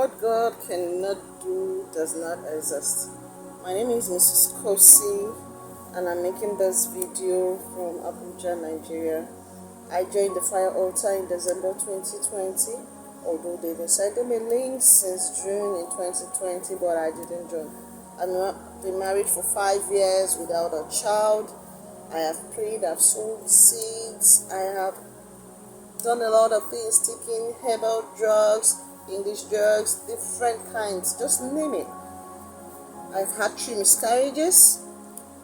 What God cannot do does not exist. My name is Mrs. Kosi, and I'm making this video from Abuja, Nigeria. I joined the fire altar in December 2020, although they decided me link since June in 2020, but I didn't join. I've been married for 5 years without a child. I have prayed, I've sown seeds, I have done a lot of things, taking herbal drugs, English drugs, different kinds, just name it. I've had 3 miscarriages,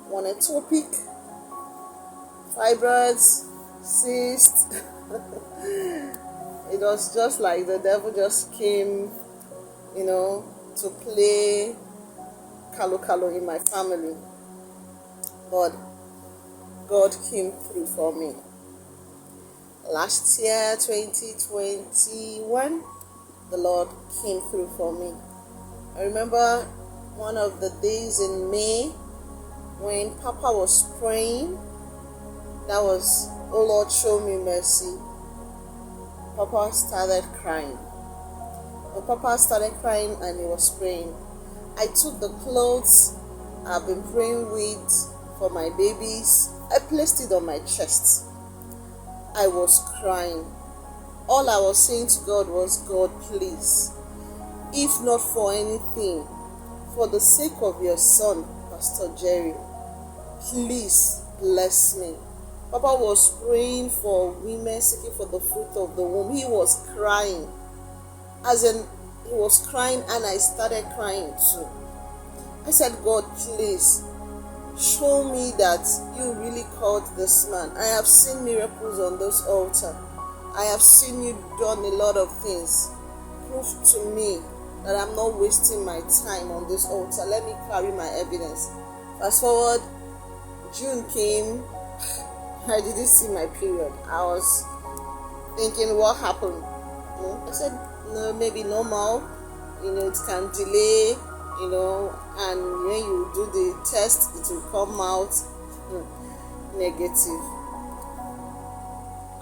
1 ectopic, fibroids, cysts. It was just like the devil just came, to play kalo in my family. But God came through for me. Last year, 2021, the Lord came through for me. I remember one of the days in May when Papa was praying. That was, "Oh Lord, show me mercy." Papa started crying. When Papa started crying and he was praying, I took the clothes I've been praying with for my babies. I placed it on my chest. I was crying. All I was saying to God was, "God, please, if not for anything, for the sake of your son, Pastor Jerry, please bless me." Papa was praying for women seeking for the fruit of the womb. He was crying. As in, he was crying and I started crying too. I said, "God, please, show me that you really called this man. I have seen miracles on this altar. I have seen you done a lot of things. Prove to me that I'm not wasting my time on this altar. Let me carry my evidence." Fast forward, June came. I didn't see my period. I was thinking, what happened? I said, no, maybe normal. It can delay, and when you do the test, it will come out negative.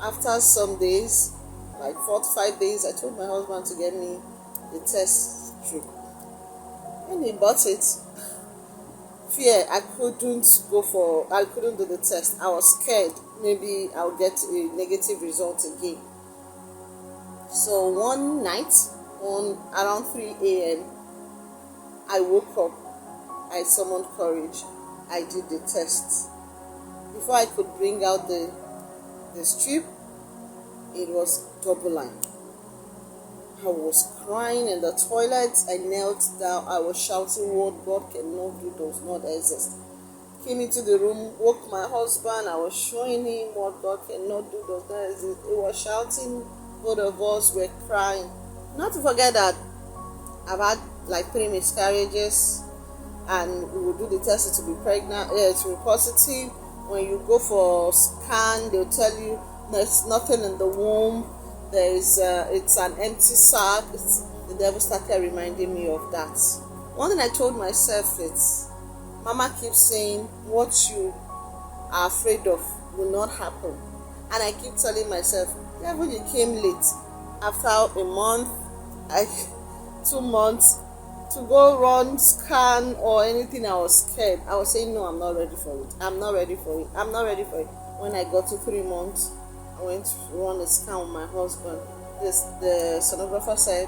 After some days, like 4 to 5 days, I told my husband to get me the test strip. When he bought it, fear, I couldn't do the test. I was scared maybe I'll get a negative result again. So one night, around 3 a.m., I woke up. I summoned courage. I did the test. Before I could bring out the strip, it was double line. I was crying in the toilet. I knelt down. I was shouting, "What God cannot do does not exist." Came into the room, woke my husband. I was showing him what God cannot do does not exist. He was shouting. Both of us were crying. Not to forget that I've had like 3 miscarriages, and we will do the test to be pregnant, to be positive. When you go for scan, they'll tell you there's nothing in the womb. It's an empty sac. The devil started reminding me of that. One thing I told myself is, Mama keeps saying what you are afraid of will not happen. And I keep telling myself, devil, you came late. After a month, 2 months, to go run, scan or anything, I was scared. I was saying, no, I'm not ready for it. I'm not ready for it. I'm not ready for it. When I got to 3 months, I went to run a scan with my husband. The sonographer said,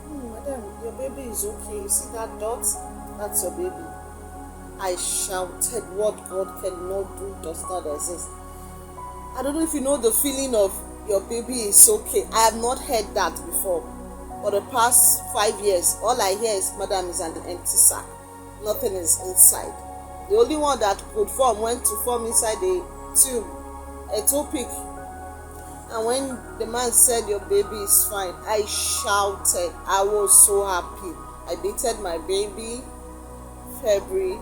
"Madam, your baby is okay. You see that dot? That's your baby." I shouted, what God cannot do does not exist. I don't know if you know the feeling of your baby is okay. I have not heard that before. For the past 5 years, all I hear is, "Madam is an empty sac. Nothing is inside." The only one that could went to form inside the tube, ectopic. And when the man said, "Your baby is fine," I shouted. I was so happy. I dated my baby February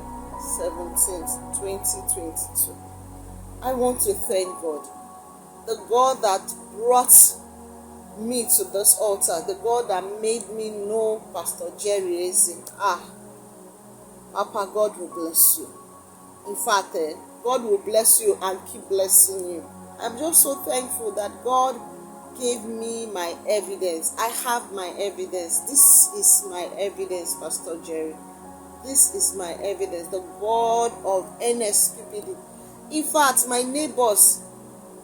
17th, 2022. I want to thank God. The God that brought me to this altar, the God that made me know Pastor Jerry Eze. Papa, God will bless you. In fact, God will bless you and keep blessing you. I'm just so thankful that God gave me my evidence. I have my evidence. This is my evidence, Pastor Jerry. This is my evidence. The God of NSPPD. In fact, my neighbors,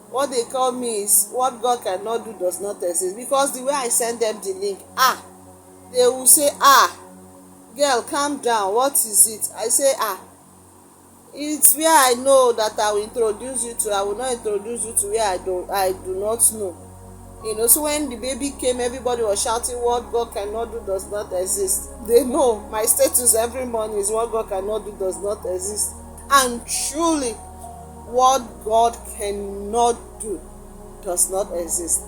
what they call me is, what God cannot do does not exist. Because the way I send them the link, they will say, girl, calm down, what is it? I say, it's where I know that I will introduce you to. I will not introduce you to where I do not know. So when the baby came, everybody was shouting, what God cannot do does not exist. They know my status every morning is, what God cannot do does not exist. And truly, what God cannot do does not exist.